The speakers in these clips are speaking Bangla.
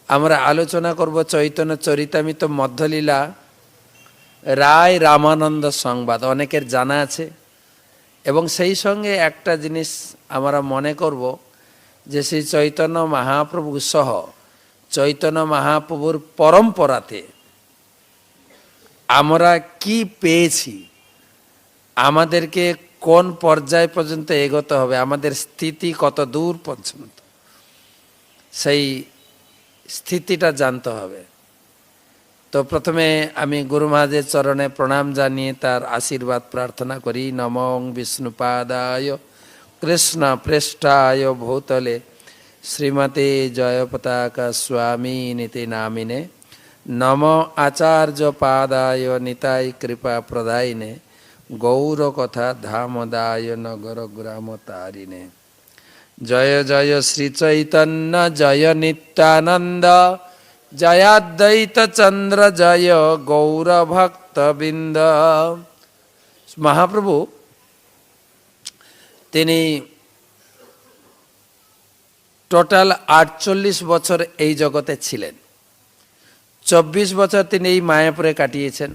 আমরা আলোচনা করব চৈতন্য চরিতামৃত মধ্যলীলা রায় রামানন্দ সংবাদ। অনেকের জানা আছে এবং সেই সঙ্গে একটা জিনিস আমরা মনে করব যে শ্রী চৈতন্য মহাপ্রভু সহ চৈতন্য মহাপ্রভুর পরম্পরাতে আমরা কি পেয়েছি, আমাদেরকে কোন পর্যায় পর্যন্ত এগোতে হবে, আমাদের স্থিতি কত দূর পর্যন্ত, সেই স্থিতিটা জানতে হবে। তো প্রথমে আমি গুরু মহারাজের চরণে প্রণাম জানিয়ে তার আশীর্বাদ প্রার্থনা করি। নমঃ বিষ্ণুপাদায় কৃষ্ণ পৃষ্ঠায় ভূতলে শ্রীমতে জয়পতাকা স্বামী নীতি নামিনে নম আচার্য পাদায় নিতাই কৃপা প্রদায়িনে গৌরকথা ধামদায় নগর গ্রাম তারিণে। জয় জয় শ্রী চৈতন্য জয় নিত্যানন্দ জয়াদ্বৈত চন্দ্র জয় গৌরভক্তবৃন্দ। মহাপ্রভু তিনি টোটাল 48 বছর এই জগতে ছিলেন। 24 বছর তিনি এই মায়াপুরে কাটিয়েছেন,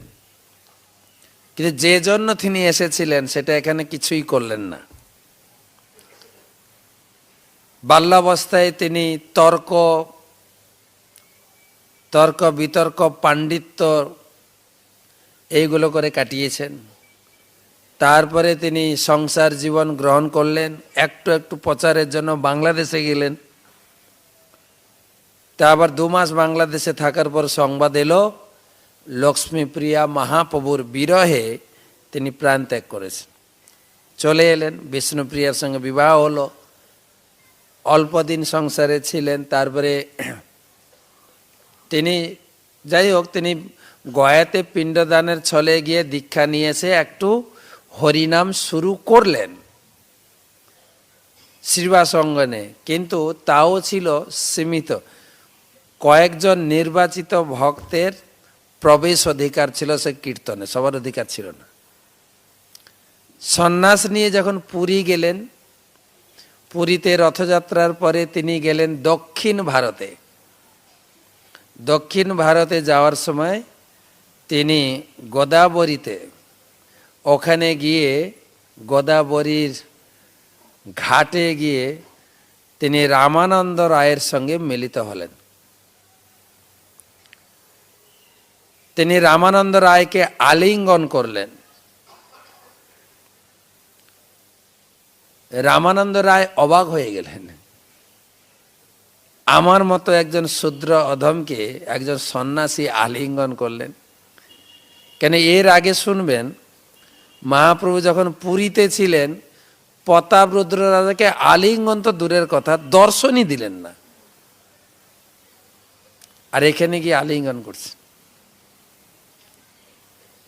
কিন্তু যে জন্য তিনি এসেছিলেন সেটা এখানে কিছুই করলেন না। বাল্যাবস্থায় তিনি তর্ক বিতর্ক পাণ্ডিত্য এইগুলো করে কাটিয়েছেন। তারপরে তিনি সংসার জীবন গ্রহণ করলেন, একটু একটু প্রচারের জন্য বাংলাদেশে গেলেন। তা আবার 2 মাস বাংলাদেশে থাকার পর সংবাদ এলো লক্ষ্মীপ্রিয়া মহাপ্রভুর বিরহে তিনি প্রাণ ত্যাগ করেছেন। চলে এলেন, বিষ্ণুপ্রিয়ার সঙ্গে বিবাহ হলো, অল্প দিন সংসারে ছিলেন। তারপরে তিনি যাই হোক তিনি গয়াতে পিণ্ডদানের ছলে গিয়ে দীক্ষা নিয়েছে, একটু হরিনাম শুরু করলেন শ্রীবাস অঙ্গনে, কিন্তু তাও ছিল সীমিত। কয়েকজন নির্বাচিত ভক্তের প্রবেশ অধিকার ছিল সে কীর্তনে, সবার অধিকার ছিল না। সন্ন্যাস নিয়ে যখন পুরী গেলেন, পুরীতে রথযাত্রার পরে তিনি গেলেন দক্ষিণ ভারতে। দক্ষিণ ভারতে যাওয়ার সময় তিনি গোদাবরীতে, ওখানে গিয়ে গোদাবরীর ঘাটে গিয়ে তিনি রামানন্দ রায়ের সঙ্গে মিলিত হলেন। তিনি রামানন্দ রায়কে আলিঙ্গন করলেন। রামানন্দ রায় অবাক হয়ে গেলেন, আমার মতো একজন শূদ্র অধমকে একজন সন্ন্যাসী আলিঙ্গন করলেন কেন? এর আগে শুনবেন, মহাপ্রভু যখন পুরীতে ছিলেন প্রতাপরুদ্র রাজাকে আলিঙ্গন তো দূরের কথা, দর্শনই দিলেন না, আর এখানে গিয়ে আলিঙ্গন করছেন।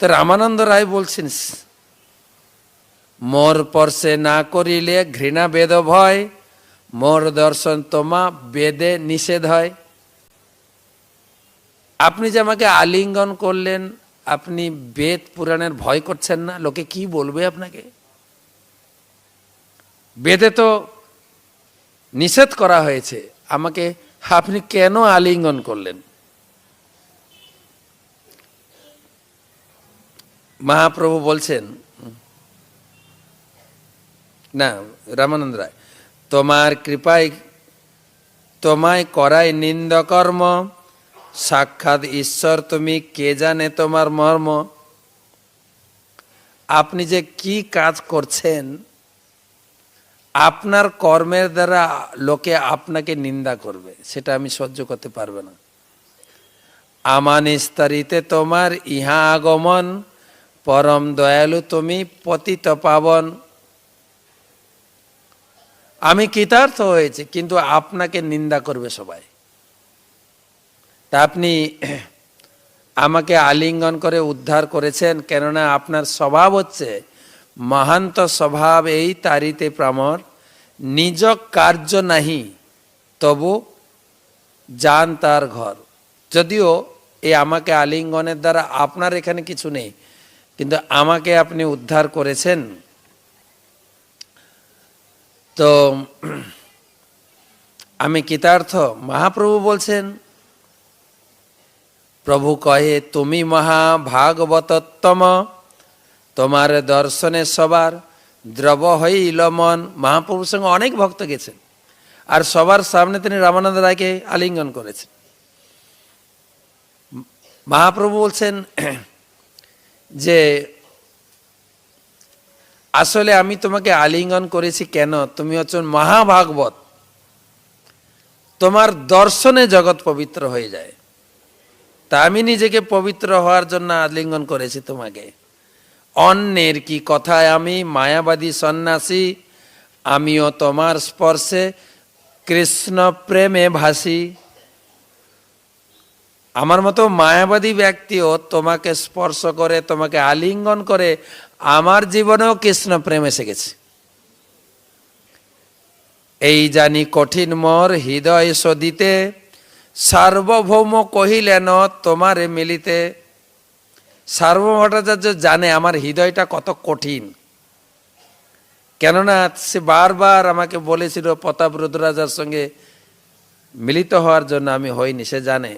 তো রামানন্দ রায় বলছেন, মোর পরশে না করিলে ঘৃণা বেদ ভয়, মোর দর্শন তোমা বেদে নিষেধ হয়। আপনি যে আমাকে আলিঙ্গন করলেন, আপনি বেদ পুরাণের ভয় করছেন না? লোকে কি বলবে আপনাকে? বেদে তো নিষেধ করা হয়েছে, আমাকে আপনি কেন আলিঙ্গন করলেন? মহাপ্রভু বলছেন, না, রামানন্দ রায়, তোমার কৃপায় তোমায় করাই নিন্দ কর্ম, সাক্ষাৎ ঈশ্বর তুমি, কে জানে তোমার মর্ম। আপনি যে কি কাজ করছেন, আপনার কর্মের দ্বারা লোকে আপনাকে নিন্দা করবে, সেটা আমি সহ্য করতে পারবো না। আমানিস্তারিতে তোমার ইহা আগমন, পরম দয়ালু তুমি পতিত পাবন। আমি কৃতার্থ হয়েছি, কিন্তু আপনাকে নিন্দা করবে সবাই। তা আপনি আমাকে আলিঙ্গন করে উদ্ধার করেছেন, কেননা আপনার স্বভাব হচ্ছে মহান্ত স্বভাব এই তারিতে প্রামর, নিজ কার্য নাহি তবু যান তার ঘর। যদিও এই আমাকে আলিঙ্গনের দ্বারা আপনার এখানে কিছু নেই, কিন্তু আমাকে আপনি উদ্ধার করেছেন, তো আমি কৃতার্থ। মহাপ্রভু বলছেন, প্রভু কহে তুমি মহাভাগবতোত্তম, তোমার দর্শনে সবার দ্রব হইল মন। মহাপ্রভুর সঙ্গে অনেক ভক্ত গেছেন, আর সবার সামনে তিনি রামানন্দ রায়কে আলিঙ্গন করেছেন। মহাপ্রভু বলছেন যে আসলে আমি তোমাকে আলিঙ্গন করেছি কেন, তুমি হচ্ছ মহাভাগবত, তোমার দর্শনে জগৎ পবিত্র হয়ে যায়, তা আমি নিজেকে পবিত্র হওয়ার জন্য আলিঙ্গন করেছি তোমাকে। অন্যের কি কথায় আমি মায়াবাদী সন্ন্যাসী, আমিও তোমার স্পর্শে কৃষ্ণ প্রেমে ভাসি। আমার মতো মায়াবাদী ব্যক্তিও তোমাকে স্পর্শ করে, তোমাকে আলিঙ্গন করে, আমার জীবনেও কৃষ্ণ প্রেম এসে গেছে। এই জানি কঠিন মোর হৃদয় সদিতে, সার্বভৌম কহিলেন তোমারে মিলিতে। সার্বভৌম ভট্টাচার্য জানে আমার হৃদয়টা কত কঠিন, কেননা সে বারবার আমাকে বলেছিল প্রতাপ রুদ্ররাজার সঙ্গে মিলিত হওয়ার জন্য, আমি হইনি, সে জানে।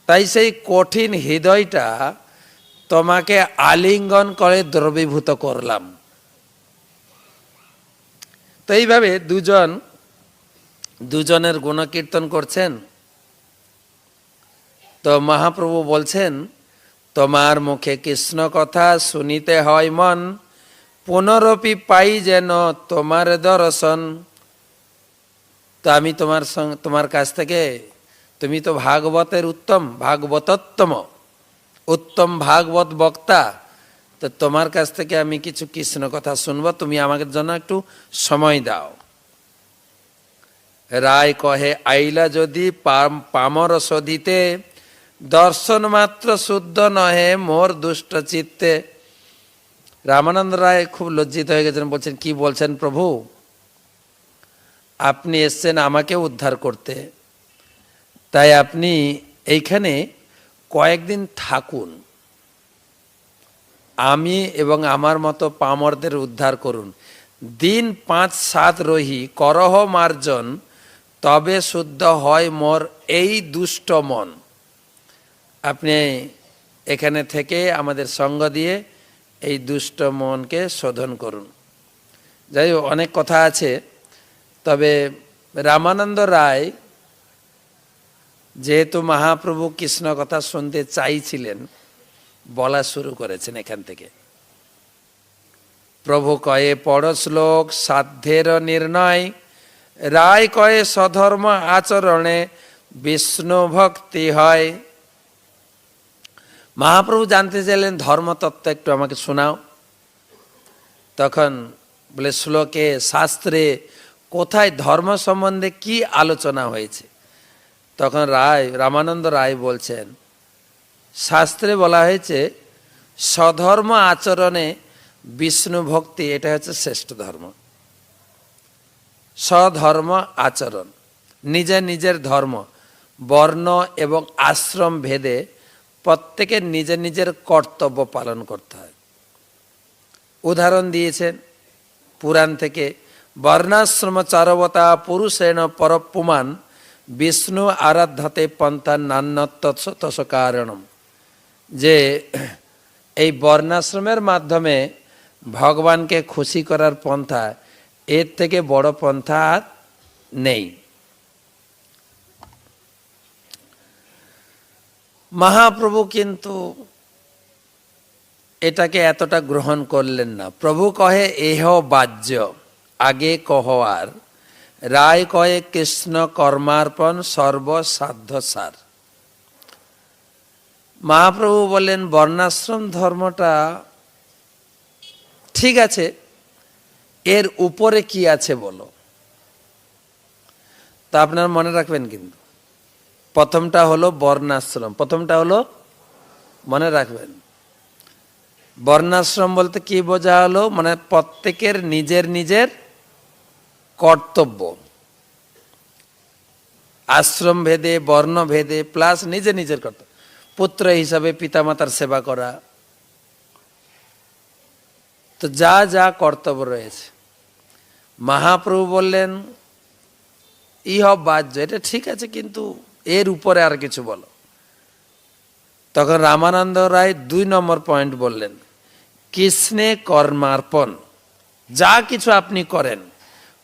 তাই সেই কঠিন হৃদয়টা তোমাকে আলিঙ্গন করে দ্রবীভূত করলাম। তো এইভাবে দুজনের গুণকীর্তন করছেন। তো মহাপ্রভু বলছেন তোমার মুখে কৃষ্ণ কথা শুনিতে হয় মন, পুনরপি পাই যেন তোমার দর্শন। তো আমি তোমার কাছ থেকে, তুমি তো ভাগবতের ভাগবতোত্তম উত্তম ভাগবত বক্তা, তো তোমার কাছ থেকে আমি কিছু কৃষ্ণ কথা শুনবো, তুমি আমাকে জন্য একটু সময় দাও। রায় কহে আইলা যদি পামর সদিতে, দর্শন মাত্র শুদ্ধ নহে মোর দুষ্ট চিত্তে। রামানন্দ রায় খুব লজ্জিত হয়ে গেছেন, বলছেন কি বলছেন প্রভু, আপনি এসছেন আমাকে উদ্ধার করতে, তাই আপনি এইখানে কয়েকদিন থাকুন, আমি এবং আমার মতো পামরদের উদ্ধার করুন। দিন 5-7 রহি করহ মার্জন, তবে শুদ্ধ হয় মোর এই দুষ্ট মন। আপনি এখানে থেকে আমাদের সঙ্গ দিয়ে এই দুষ্ট মনকে শোধন করুন। যাই হোক, অনেক কথা আছে, তবে রামানন্দ রায় যেহেতু মহাপ্রভু কৃষ্ণ কথা শুনতে চাইছিলেন, বলা শুরু করেছেন এখান থেকে। প্রভু কয়ে পড় শ্লোক সাধ্যের নির্ণয়, রায় কয়ে স্বধর্ম আচরণে বিষ্ণু ভক্তি হয়। মহাপ্রভু জানতে চাইলেন ধর্মতত্ত্ব একটু আমাকে শোনাও। তখন বলে শ্লোকে শাস্ত্রে কোথায় ধর্ম সম্বন্ধে কি আলোচনা হয়েছে? তখন রামানন্দ রায় বলছেন শাস্ত্রে বলা হয়েছে স্বধর্ম আচরণে বিষ্ণু ভক্তি, এটা হচ্ছে শ্রেষ্ঠ ধর্ম। স্বধর্ম আচরণ, নিজের নিজের ধর্ম, বর্ণ এবং আশ্রম ভেদে প্রত্যেকের নিজের নিজের কর্তব্য পালন করতে হয়। উদাহরণ দিয়েছেন পুরাণ থেকে, বর্ণাশ্রম চারবতা পুরুষেণ পরপুমান, বিষ্ণু আরাধ্যতে পন্থা নান্যতস কারণম। যে এই বর্ণাশ্রমের মাধ্যমে ভগবানকে খুশি করার পন্থা, এর থেকে বড় পন্থা আর নেই। মহাপ্রভু কিন্তু এটাকে এতটা গ্রহণ করলেন না। প্রভু কহে এহ বাহ্য, আগে কহ আর, রায় কয়ে কৃষ্ণ কর্মার্পণ সর্বসাধ্য সার। মহাপ্রভু বললেন বর্ণাশ্রম ধর্মটা ঠিক আছে, এর উপরে কি আছে বলো। তা আপনার মনে রাখবেন কিন্তু প্রথমটা হলো বর্ণাশ্রম, প্রথমটা হলো মনে রাখবেন। বর্ণাশ্রম বলতে কি বোঝা হলো, মানে প্রত্যেকের নিজের নিজের কর্তব্য, আশ্রম ভেদে বর্ণ ভেদে প্লাস নিজের নিজের কর্তব্য। পুত্র হিসাবে পিতামাতার সেবা করা, তো যা যা কর্তব্য রয়েছে। মহাপ্রভু বললেন ইহ বাহ্য, এটা ঠিক আছে, কিন্তু এর উপরে আর কিছু বলো। তখন রামানন্দ রায় 2 নম্বর পয়েন্ট বললেন, কৃষ্ণে কর্মার্পণ। যা কিছু আপনি করেন,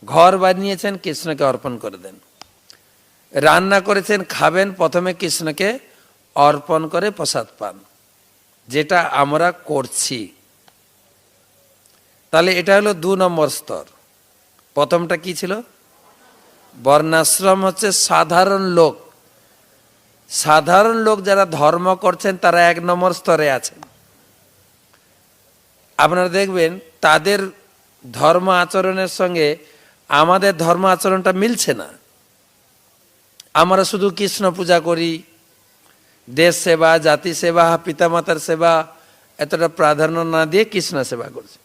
ঘর বানিয়েছেন কৃষ্ণকে অর্পণ করে দেন, রান্না করেছেন খাবেন, প্রথমে কৃষ্ণকে অর্পণ করে প্রসাদ পান, যেটা আমরা করছি। তাহলে এটা হলো 2 নম্বর স্তর। প্রথমটা কি ছিল? বর্ণাশ্রম হচ্ছে সাধারণ লোক। সাধারণ লোক যারা ধর্ম করছেন তারা 1 নম্বর স্তরে আছেন। আপনারা দেখবেন তাদের ধর্ম আচরণের সঙ্গে আমাদের ধর্ম আচরণটা মিলছে না। আমরা শুধু কৃষ্ণ পূজা করি, দেশ সেবা, জাতি সেবা, পিতামাতার সেবা এতটা প্রাধান্য না দিয়ে কৃষ্ণ সেবা করছে।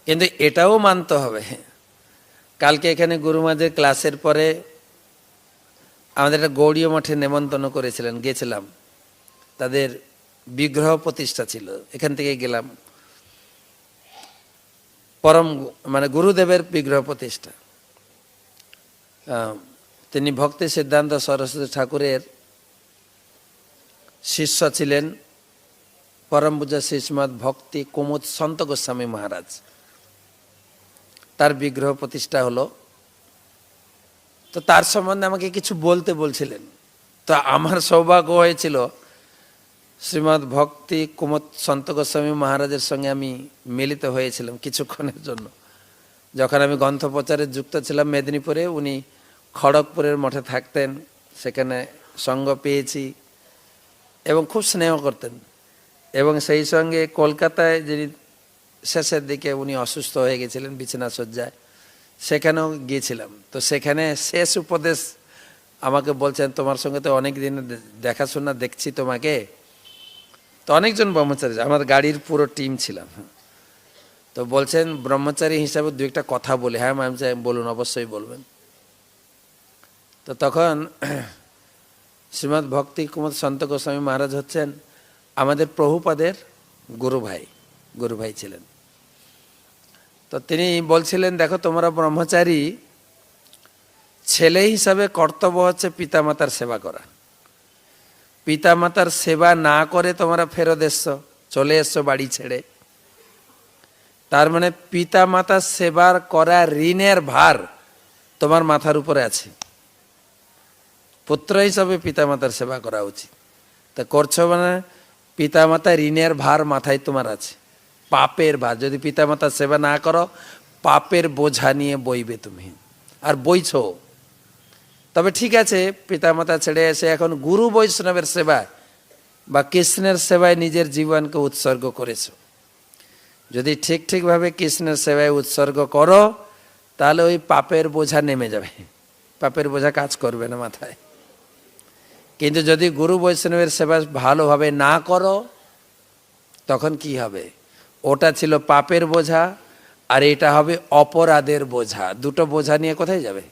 কিন্তু এটাও মানতে হবে, কালকে এখানে গুরুমাদের ক্লাসের পরে আমাদের একটা গৌড়ীয় মঠে নেমন্তন্ন করেছিলেন, গেছিলাম। তাদের বিগ্রহ প্রতিষ্ঠা ছিল, এখান থেকে গেলাম। পরম মানে গুরুদেবের বিগ্রহ প্রতিষ্ঠা। তিনি ভক্তি সিদ্ধান্ত সরস্বতী ঠাকুরের শিষ্য ছিলেন, পরম পূজ্য শ্রীমৎ ভক্তি কুমুদ সন্ত গোস্বামী মহারাজ। তার বিগ্রহ প্রতিষ্ঠা হলো। তো তার সম্বন্ধে আমাকে কিছু বলতে বলছিলেন। তো আমার সৌভাগ্য হয়েছিল শ্রীমৎ ভক্তি কুমুদ সন্ত গোস্বামী মহারাজের সঙ্গে আমি মিলিত হয়েছিলাম কিছুক্ষণের জন্য। যখন আমি গ্রন্থ প্রচারে যুক্ত ছিলাম মেদিনীপুরে, উনি খড়গপুরের মঠে থাকতেন, সেখানে সঙ্গ পেয়েছি এবং খুব স্নেহ করতেন। এবং সেই সঙ্গে কলকাতায় যিনি শেষের দিকে উনি অসুস্থ হয়ে গেছিলেন বিছানা শয্যায়, সেখানেও গিয়েছিলাম। তো সেখানে শেষ উপদেশ আমাকে বলছেন, তোমার সঙ্গে তো অনেক দিন দেখাশোনা দেখছি তোমাকে। তো অনেকজন ব্রহ্মচারী, আমার গাড়ির পুরো টিম ছিলাম। তো বলছেন ব্রহ্মচারী হিসাবে 2-1টা কথা বলে। হ্যাঁ ম্যাম, বলুন, অবশ্যই বলবেন। তো তখন শ্রীমৎ ভক্তি কুমুদ সন্ত গোস্বামী মহারাজ হচ্ছেন আমাদের প্রভুপাদের গুরু ভাই ছিলেন। তো তিনি বলছিলেন, দেখো তোমরা ব্রহ্মচারী, ছেলে হিসাবে কর্তব্য হচ্ছে পিতামাতার সেবা করা। পিতামাতার সেবা না করে তোমরা ফেরত এসছো, চলে এসছো বাড়ি ছেড়ে। তার মানে পিতামাতার সেবার করা ঋণের ভার তোমার মাথার উপরে আছে। পুত্র হিসাবে পিতামাতার সেবা করা উচিত। তা করছো মানে পিতামাতা ঋণের ভার মাথায় তোমার আছে, পাপের ভার। যদি পিতামাতার সেবা না করো, পাপের বোঝা নিয়ে বইবে তুমি, আর বইছো। তবে ঠিক আছে, পিতামাতা ছেড়ে এসে এখন গুরু বৈষ্ণবের সেবায় বা কৃষ্ণের সেবায় নিজের জীবনকে উৎসর্গ করেছো। যদি ঠিকভাবে কৃষ্ণের সেবায় উৎসর্গ করো, তাহলে ওই পাপের বোঝা নেমে যাবে, পাপের বোঝা কাজ করবে না মাথায়। কিন্তু যদি গুরু বৈষ্ণবের সেবা ভালোভাবে না করো, তখন কি হবে? ওটা ছিল পাপের বোঝা, আর এটা হবে অপরাধের বোঝা। দুটো বোঝা নিয়ে কোথায় যাবে?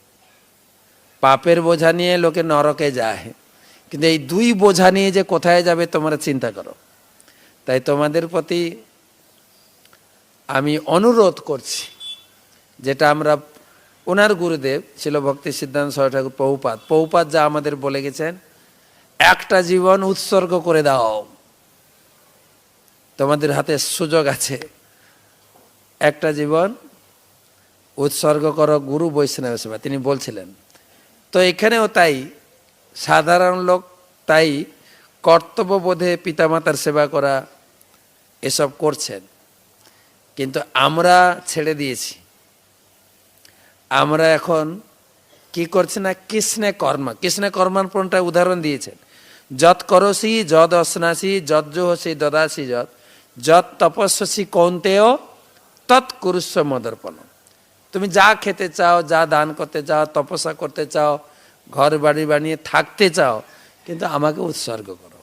পাপের বোঝা নিয়ে লোকে নরকে যায়, কিন্তু এই 2 বোঝা নিয়ে যে কোথায় যাবে তোমরা চিন্তা করো। তাই তোমাদের প্রতি আমি অনুরোধ করছি, যেটা আমরা ওনার গুরুদেব ছিল ভক্তি সিদ্ধান্ত সরস্বতী ঠাকুর প্রভুপাদ যা আমাদের বলে গেছেন, একটা জীবন উৎসর্গ করে দাও, তোমাদের হাতে সুযোগ আছে, একটা জীবন উৎসর্গ করো গুরু বৈষ্ণবের সেবা, তিনি বলছিলেন। তো এখানেও তাই সাধারণ লোক তাই কর্তব্যবোধে পিতামাতার সেবা করা এসব করছেন, কিন্তু আমরা ছেড়ে দিয়েছি। আমরা এখন কি করছি না, কৃষ্ণে কর্মার্পণটা উদাহরণ দিয়েছেন। যৎ করসি যদ অশ্নাসি যৎ জোহসি দদাসি যৎ তপস্বসি কৌন্তেয় তৎ কুরুস্ব মদর্পণ। তুমি যা খেতে চাও, যা দান করতে চাও, তপস্যা করতে চাও, ঘর বাড়ি বানিয়ে থাকতে চাও, কিন্তু আমাকে উৎসর্গ করো।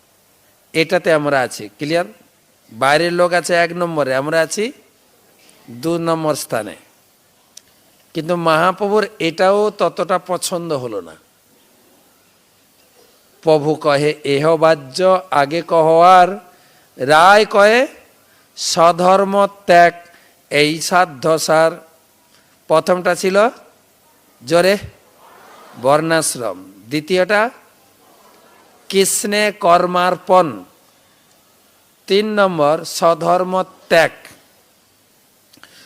এটাতে আমরা আছি। ক্লিয়ার? বাইরের লোক আছে 1 নম্বরে, আমরা আছি 2 নম্বর স্থানে। কিন্তু মহাপ্রভুর এটাও ততটা পছন্দ হলো না। প্রভু কহে এহ বাহ্য আগে কহবার, রায় কহে স্বধর্ম ত্যাগ এই সাধ্যসার। প্রথমটা ছিল জোরে বর্ণাশ্রম, দ্বিতীয়টা কৃষ্ণে কর্মার্পণ, 3 নম্বর স্বধর্ম ত্যাগ।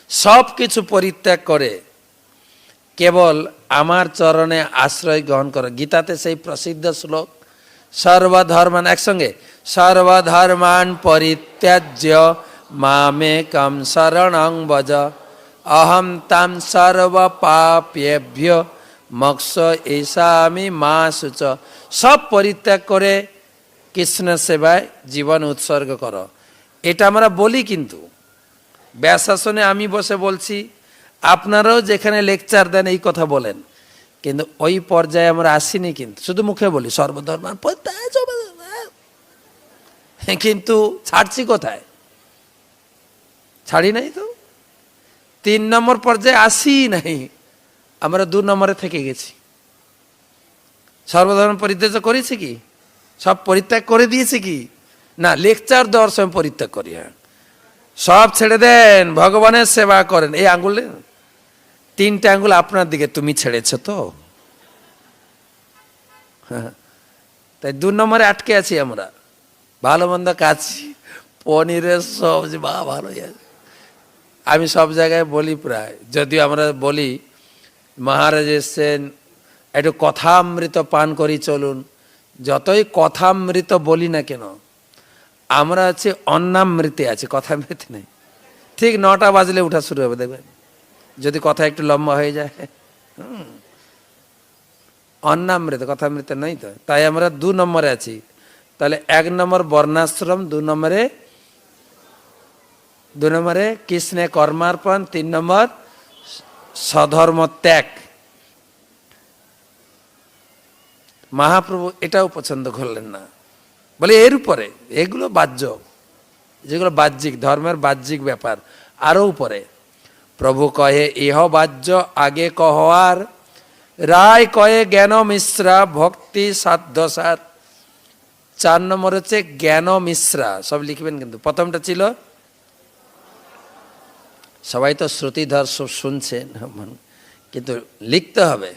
সব কিছু পরিত্যাগ করে কেবল আমার চরণে আশ্রয় গ্রহণ করো। গীতাতে সেই প্রসিদ্ধ শ্লোক, সর্বধর্মান, একসঙ্গে, সর্বধর্মান পরিত্যাজ্য মামেকম শরণং ভজ অহম তাম সর্ব পাপেভ্য মোক্ষ ঈশামি মা শুচ। সব পরিত্যাগ করে কৃষ্ণ সেবায় জীবন উৎসর্গ করো। এটা আমরা বলি, কিন্তু ব্যাসাসনে আমি বসে বলছি, আপনারাও যেখানে লেকচার দেন এই কথা বলেন, কিন্তু ওই পর্যায়ে আমরা আসিনি। কিন্তু শুধু মুখে বলি সর্বধর্মান পরিত্যাজ্য, কিন্তু ছাড়ছি কোথায়? ছাড়ি নাই তো। 3 নম্বর পর্যায়ে আসি নাই, আমরা 2 নম্বরে থেকে গেছি। সর্বধর্ম পরিত্যাগ করেছি কি? সব পরিত্যাগ করে দিয়েছি কি? না, লেকচার দেওয়ার সময় পরিত্যাগ করি। হ্যাঁ, সব ছেড়ে দেন, ভগবানের সেবা করেন। এই আঙ্গুল, 3টে আঙ্গুল আপনার দিকে, তুমি ছেড়েছ তো। হ্যাঁ, তাই 2 নম্বরে আটকে আছি আমরা। ভালো মন্দ খাচ্ছি, পনিরের সবজি বা ভালোই আছে। আমি সব জায়গায় বলি প্রায়, যদিও আমরা বলি মহারাজ এসছেন, একটু কথামৃত পান করি চলুন। যতই কথামৃত বলি না কেন, আমরা আছি অন্নামৃতে আছি, কথামৃত নেই। ঠিক 9টা বাজলে উঠা শুরু হবে, দেখবেন, যদি কথা একটু লম্বা হয়ে যায়। অন্নামৃত, কথামৃত নেই তো। তাই আমরা 2 নম্বরে আছি। তাহলে 1 নম্বর বর্ণাশ্রম, 2 নম্বরে কৃষ্ণে কর্মার্পণ, 3 নম্বর স্বধর্ম ত্যাগ। মহাপ্রভু এটাও পছন্দ করলেন না, বলে এর উপরে, এগুলো বাহ্য, যেগুলো বাহ্যিক, ধর্মের বাহ্যিক ব্যাপার, আরো উপরে। প্রভু কহে ইহ বাহ্য আগে কহার, রায় কয়ে জ্ঞান মিশ্রা ভক্তি সাধ্যসার। 4 নম্বর হচ্ছে জ্ঞান মিশ্রা। সব লিখবেন, কিন্তু প্রথমটা ছিল, সবাই তো শ্রুতিধর সব শুনছেন, কিন্তু লিখতে হবে।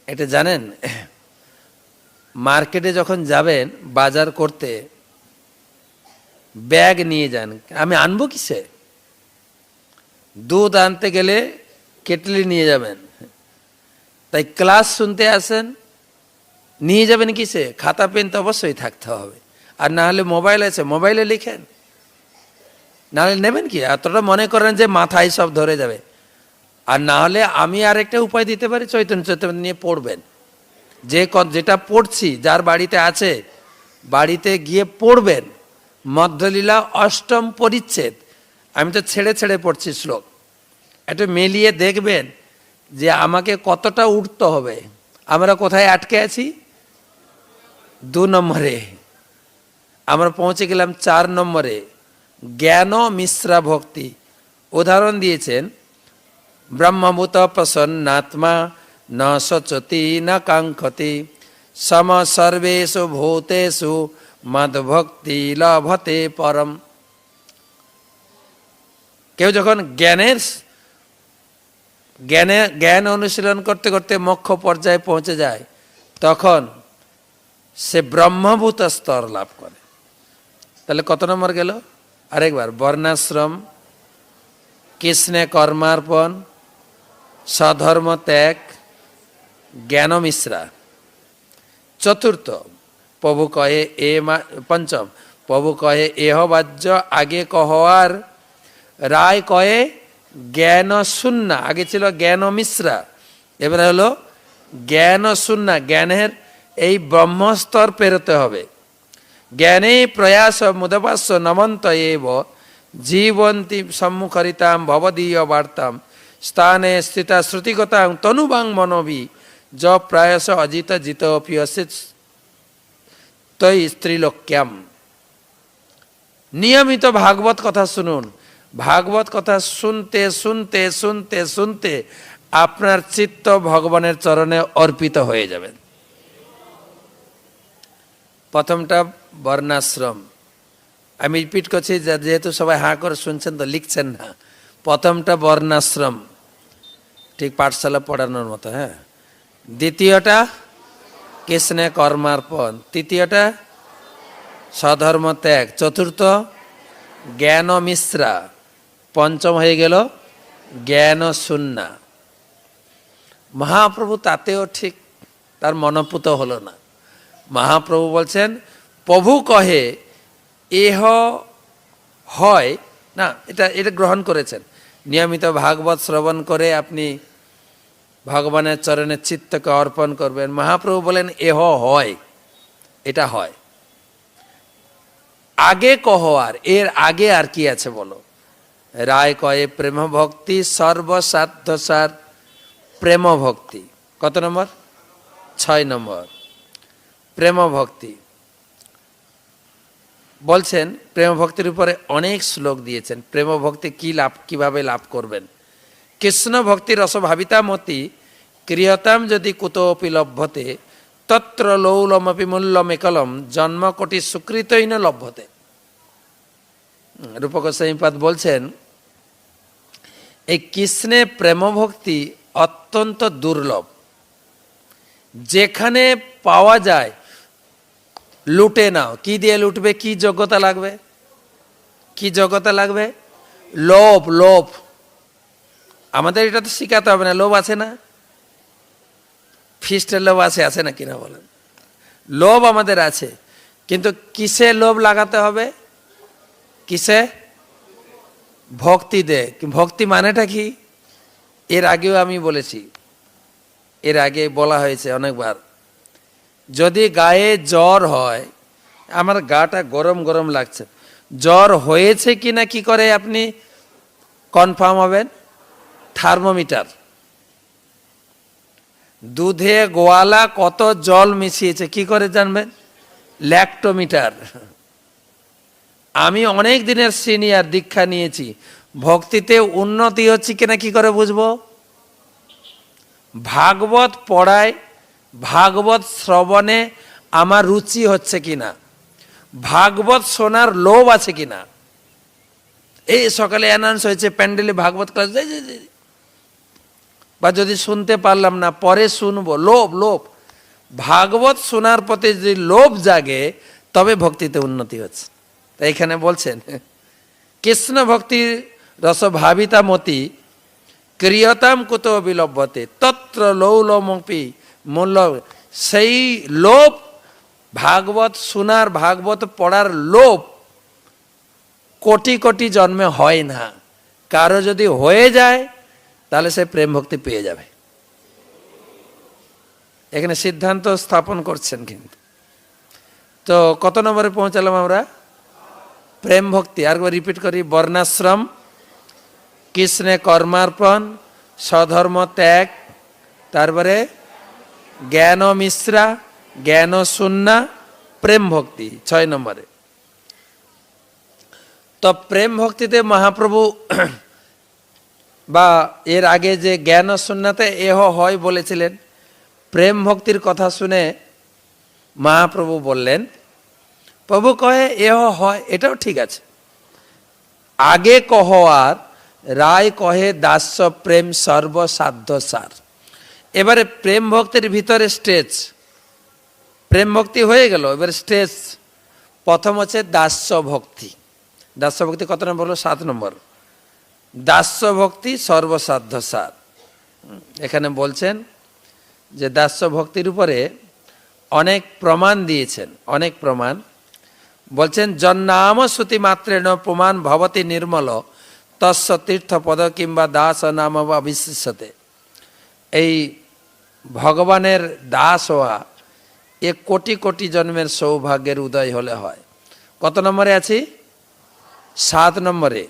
এটা জানেন, মার্কেটে যখন যাবেন বাজার করতে, ব্যাগ নিয়ে যান। আমি আনবো কিসে? দুধ আনতে গেলে কেটলি নিয়ে যাবেন। তাই ক্লাস শুনতে আসেন, নিয়ে যাবেন কিসে? খাতা পেন তো অবশ্যই থাকতে হবে। আর না হলে মোবাইল আছে, মোবাইলে লিখেন। না হলে নেবেন কি? এতটা মনে করেন যে মাথায় সব ধরে যাবে। আর না হলে আমি আরেকটা উপায় দিতে পারি, চৈতন্য চৈতন্য নিয়ে পড়বেন। যেটা পড়ছি, যার বাড়িতে আছে, বাড়িতে গিয়ে পড়বেন। মধ্যলীলা 8ম পরিচ্ছেদ, আমি তো ছেড়ে ছেড়ে পড়ছি শ্লোক, একটু মিলিয়ে দেখবেন যে আমাকে কতটা উঠতে হবে। আমরা কোথায় আটকে আছি? 2 নম্বরে। আমরা পৌঁছে গেলাম 4 নম্বরে, জ্ঞান মিশ্রা ভক্তি। উদাহরণ দিয়েছেন, ব্রহ্মভূত প্রসন্নাত্মা ন সচতি ন কাঙ্ক্ষতি সম সর্বেষু ভূতেষু মদ্ভক্তি লভতে পরম। কেউ যখন জ্ঞান অনুশীলন করতে করতে মোক্ষ পর্যায়ে পৌঁছে যায়, তখন সে ব্রহ্মভূত স্তর লাভ করে। তাহলে কত নম্বর গেল? আরেকবার, বর্ণাশ্রম, কৃষ্ণে কর্মার্পণ, স্বধর্ম ত্যাগ, জ্ঞান মিশ্রা। 4র্থ, প্রভু কহে পঞ্চম, প্রভু কহে এহ বাহ্য আগে কহার, রায় কয়ে জ্ঞান শূন্য। আগে ছিল জ্ঞান মিশ্রা, এবারে হলো জ্ঞান শূন্য। জ্ঞানের এই ব্রহ্মস্তর পেরোতে হবে। জ্ঞানে প্রয়াস মুদপাস্য নমন্ত এব জীবন্তী সম্মুখরিতাম ভবদীয় বার্তাম স্থানে স্থিতা শ্রুতিগতাং তনুবাং মনোবি য প্রায়স অজিত জিত অপিয়সিত তৈ স্ত্রীলোক্যাম। নিয়মিত ভাগবত কথা শুনুন। ভাগবত কথা শুনতে শুনতে শুনতে শুনতে আপনার চিত্ত ভগবানের চরণে অর্পিত হয়ে যাবে। প্রথমটা বর্ণাশ্রম। আমি রিপিট করছি, যেহেতু সবাই হাঁ করে শুনছেন তো লিখছেন না। প্রথমটা কৃষ্ণে কর্মার্পণ, তৃতীয়টা স্বধর্ম ত্যাগ, চতুর্থ জ্ঞান মিশ্রা, পঞ্চম হয়ে গেল জ্ঞান শূন্যা। মহাপ্রভু তাতেও ঠিক তার মনোপুত হলো না। মহাপ্রভু বলছেন, প্রভু কহে এহ হয় না, এটা গ্রহণ করেছেন। নিয়মিত ভাগবত শ্রবণ করে আপনি ভগবানের চরণে চিত্তকে অর্পণ করবেন। মহাপ্রভু বলেন এহ হয়, এটা হয়। আগে কহ, আর এর আগে আর কি আছে বলো। রায় কয়ে প্রেম ভক্তি সর্বসাধ্য সার, প্রেম ভক্তি কত নম্বর? 6 নম্বর। প্রেম ভক্তি বলছেন, প্রেম ভক্তির উপরে অনেক শ্লোক দিয়েছেন। প্রেম ভক্তি কি লাভ, কিভাবে লাভ করবেন। কৃষ্ণ ভক্তি রসভাবিতা মতি ক্রিয়তাম যদি কুতোপি লভ্যতে তত্র লৌলমপি মূল্যমেকলম জন্ম কোটি সুকৃতৈন লভ্যতে। রূপক গোস্বামীপাদ বলছেন, এই কৃষ্ণে প্রেম ভক্তি অত্যন্ত দুর্লভ। যেখানে পাওয়া যায় লুটে নাও। কি দিয়ে লুটবে? কি যোগ্যতা লাগবে? কি যোগ্যতা লাগবে? লোভ। লোভ আমাদের এটা তো শিখাতে হবে না। লোভ আছে না? ফিস্টের লোভ আছে না কিনা বলেন? লোভ আমাদের আছে, কিন্তু কিসে লোভ লাগাতে হবে? কিসে? ভক্তি দে। ভক্তি মানেটা কি? এর আগেও আমি বলেছি, এর আগে বলা হয়েছে অনেকবার। যদি গায়ে জ্বর হয়, আমার গাটা গরম গরম লাগছে, জ্বর হয়েছে কিনা কি করে আপনি কনফার্ম হবেন? থার্মোমিটার। দুধে গোয়ালা কত জল মিশিয়েছে কি করে জানবেন? ল্যাক্টোমিটার। আমি অনেক দিনের সিনিয়র, দীক্ষা নিয়েছি, ভক্তিতে উন্নতি হচ্ছে কিনা কি করে বুঝবো? ভাগবত পড়ায়, ভাগবত শ্রবণে আমার রুচি হচ্ছে কিনা, ভাগবত শোনার লোভ আছে কিনা। এই সকালে অ্যানাউন্স হয়েছে প্যান্ডেলে ভাগবত ক্লাস, বা যদি শুনতে পারলাম না পরে শুনবো, লোভ। লোভ। ভাগবত শোনার প্রতি যদি লোভ জাগে তবে ভক্তিতে উন্নতি হচ্ছে। তাই এখানে বলছেন, কৃষ্ণ ভক্তির রসভাবিতা মতি ক্রিয়তাম কুত বিলভ্যতে তত্র লৌলমপি মূল্য। সেই লোভ, ভাগবত শোনার, ভাগবত পড়ার লোভ কোটি কোটি জন্মে হয় না। কারো যদি হয়ে যায় তাহলে সে প্রেম ভক্তি পেয়ে যাবে। এখানে সিদ্ধান্ত স্থাপন করছেন। কিন্তু তো কত নম্বরে পৌঁছালাম আমরা? প্রেম ভক্তি। আরেকবার রিপিট করি, বর্ণাশ্রম, কৃষ্ণে কর্মার্পণ, স্বধর্ম ত্যাগ, তারপরে জ্ঞান মিশ্রা, জ্ঞান শূন্যা, প্রেম ভক্তি 6 নম্বরে। তো প্রেম ভক্তিতে মহাপ্রভু বা এর আগে যে জ্ঞান শূন্যতে এহ হয় বলেছিলেন, প্রেম ভক্তির কথা শুনে মহাপ্রভু বললেন, প্রভু কহে এহ হয়, এটাও ঠিক আছে। আগে কহ আর রায় কহে দাস্য প্রেম সর্বসাধ্য সার। এবারে প্রেম ভক্তির ভিতরে স্টেজ, প্রেম ভক্তি হয়ে গেল, এবারে স্টেজ। প্রথম হচ্ছে দাস্য ভক্তি। দাস্য ভক্তি কত নম্বর বললো? 7 নম্বর। দাস্য ভক্তি সর্বসাধ্য সার। এখানে বলছেন যে দাস্য ভক্তির উপরে অনেক প্রমাণ দিয়েছেন, অনেক প্রমাণ বলছেন। জন্নাম শ্রুতি মাত্রেণ প্রমাণ ভবতি নির্মল তস্য তীর্থপদ কিংবা দাস নাম অবিশিষ্যতে। এই ভগবানের দাস হওয়া এ কোটি কোটি জন্মের সৌভাগ্যের উদয় হলে হয়। কত নম্বরে আছি? 7 নম্বরে।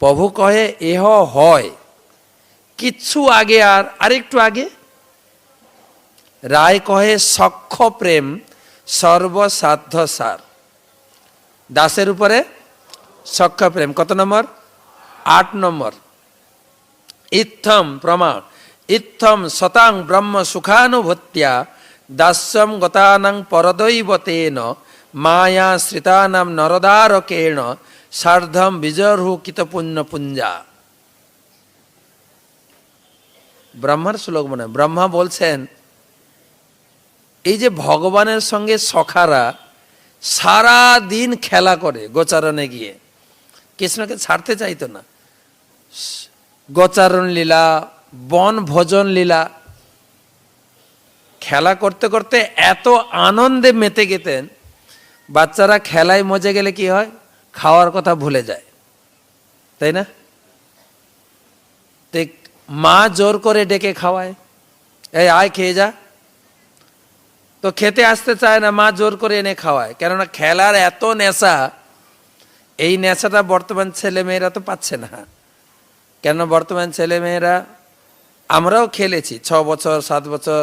প্রভু কহে এহ হয়, কিচ্ছু আগে আর আরেকটু আগে। রায় কহে সখ্য প্রেম সর্বসাধ্য সার। দাসের উপরে সখ্য প্রেম কত নম্বর? 8 নম্বর। ইত্থম প্রমাণ, ইত্থম শতাং ব্রহ্ম সুখানুভূত্যা দাস্যম গতানাং পরদৈবতেন মায়া শ্রিতানাম নরদারকেণ সার্ধম বিজর্হু কিত পুণ্য পুঞ্জা। ব্রহ্মার শ্লোক মনে। ব্রহ্মা বলছেন এই যে ভগবানের সঙ্গে সখারা সারা দিন খেলা করে গোচারণে গিয়ে, কৃষ্ণকে ছাড়তে চাইতো না। গোচারণ লীলা, বন ভোজন লীলা, খেলা করতে করতে এত আনন্দে মেতে গেতেন। বাচ্চারা খেলায় মজে গেলে কি হয়, খাওয়ার কথা ভুলে যায়, তাই না? মা জোর করে ডেকে খাওয়ায়, এই আয় খেয়ে যা, তো খেতে আসতে চায় না, মা জোর করে এনে খাওয়ায়। কেননা খেলার এত নেশা, এই নেশাটা বর্তমান ছেলে মেয়েরা তো পাচ্ছে না। কেন বর্তমান ছেলে মেয়েরা, আমরাও খেলেছি 6 বছর 7 বছর,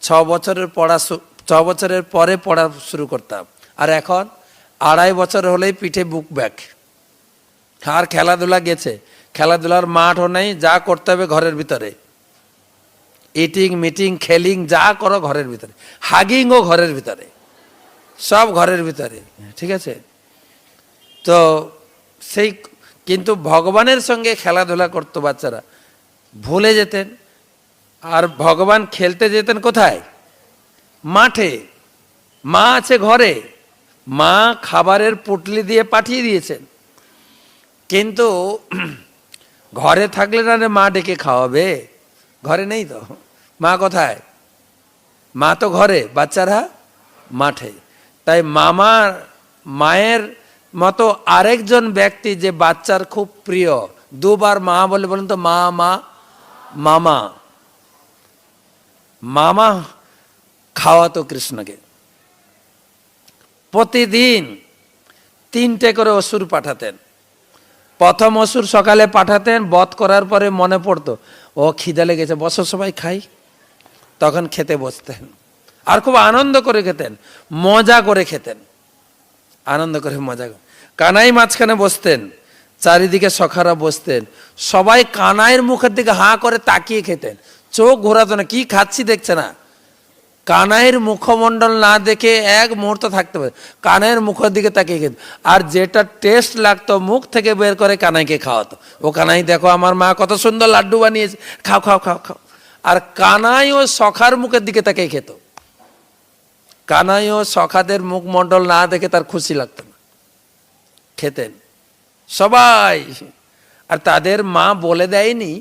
6 বছরের পড়া, 6 বছরের পরে পড়া শুরু করতাম, আর এখন 2.5 বছর হলেই পিঠে বুক ব্যাগ। আর খেলাধুলা গেছে, খেলাধুলার মাঠও নেই, যা করতে হবে ঘরের ভিতরে, ইটিং মিটিং খেলিং যা করো ঘরের ভিতরে, হাগিংও ঘরের ভিতরে, সব ঘরের ভিতরে, ঠিক আছে? তো সেই কিন্তু ভগবানের সঙ্গে খেলাধুলা করতো বাচ্চারা, ভুলে যেতেন। আর ভগবান খেলতে যেতেন কোথায়? মাঠে। মা আছে ঘরে, মা খাবারের পুটলি দিয়ে পাঠিয়ে দিয়েছেন, কিন্তু ঘরে থাকলে না মা ডেকে খাওয়াবে, ঘরে নেই তো। মা কোথায়? মা তো ঘরে, বাচ্চারা মাঠে। তাই মায়ের মতো আরেকজন ব্যক্তি যে বাচ্চার খুব প্রিয়, দুবার মা বলে, বলুন তো, মা মা মামা, মামা খাওয়াতো কৃষ্ণকে। প্রতিদিন 3টে করে অসুর পাঠাতেন। প্রথম অসুর সকালে পাঠাতেন, বধ করার পরে মনে পড়তো, ও খিদে লেগেছে, বসো সবাই খাই, তখন খেতে বসতেন। আর খুব আনন্দ করে খেতেন, মজা করে খেতেন, আনন্দ করে মজা করে। কানাই মাঝখানে বসতেন, চারিদিকে সখারা বসতেন, সবাই কানাইয়ের মুখের দিকে হাঁ করে তাকিয়ে খেতেন, চোখ ঘোরাতো না, কি খাচ্ছি দেখছে না। কানাইয়ের মুখমণ্ডল না দেখে এক মুহূর্ত থাকতে পারে, কানাইয়ের মুখের দিকে তাকিয়ে খেত। আর যেটা টেস্ট লাগতো মুখ থেকে বের করে কানাইকে খাওয়াতো। ও কানাই দেখো আমার মা কত সুন্দর লাড্ডু বানিয়েছে, খাও খাও খাও খাও। আর কানাই ও সখার মুখের দিকে তাকিয়ে খেত। কানাই ও সখাদের মুখমণ্ডল না দেখে তার খুশি লাগতো না, খেতেন সবাই। আর তাদের মা বলে দেয়নি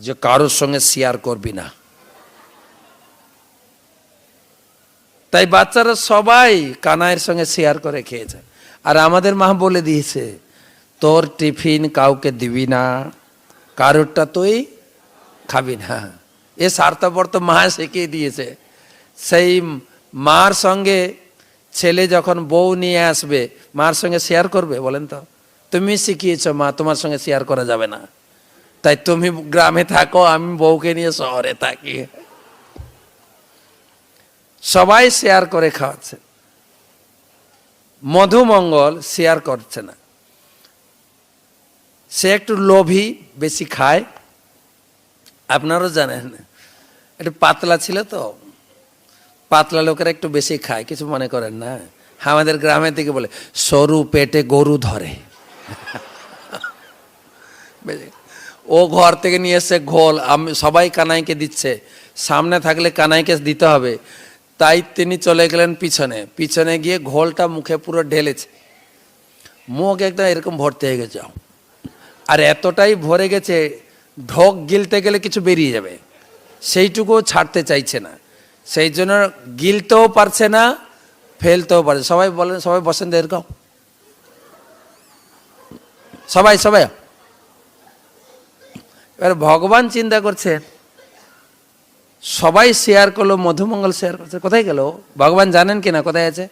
যে কারোর সঙ্গে শেয়ার করবি না, তাই বাচ্চারা সবাই কানাইয়ের সঙ্গে শেয়ার করে খেয়েছে। আর আমাদের মা বলে দিয়েছে, তোর টিফিন কাউকে দিবি না, কারোরটা তুই খাবি না। এ স্বার্থপর তো মা শিখিয়ে দিয়েছে। সেই মার সঙ্গে ছেলে যখন বউ নিয়ে আসবে, মার সঙ্গে শেয়ার করবে? বলেন তো, তুমি শিখিয়েছো মা, তোমার সঙ্গে শেয়ার করা যাবে না, তাই তুমি গ্রামে থাকো, আমি বউকে নিয়ে শহরে থাকি। সবাই শেয়ার করে খাওয়াচ্ছে। মধুমঙ্গল শেয়ার করছে না, সে একটু লোভী, বেশি খায়। আপনারাও জানেন, একটু পাতলা ছিল তো, পাতলা লোকেরা একটু বেশি খায়, কিছু মনে করেন না। আমাদের গ্রামের দিকে বলে সরু পেটে গরু ধরে। ও ঘর থেকে নিয়ে এসে ঘোল, সবাই কানাইকে দিচ্ছে, সামনে থাকলে কানাইকে দিতে হবে, তাই তিনি চলে গেলেন পিছনে। পিছনে গিয়ে ঘোলটা মুখে পুরো ঢেলেছে, মুখ একদম এরকম ভর্তি হয়ে গেছে। আর এতটাই ভরে গেছে, ঢোক গিলতে গেলে কিছু বেরিয়ে যাবে, সেইটুকুও ছাড়তে চাইছে না। সেই জন্য গিলতেও পারছে না, ফেলতেও পারছে। সবাই বলেন, সবাই বসেন এরকম, সবাই সবাই। এবার ভগবান চিন্তা করছেন, সবাই শেয়ার করলো, মধুমঙ্গল শেয়ার করছে, কোথায় গেল ভগবান জানেন কিনা কোথায় আছে?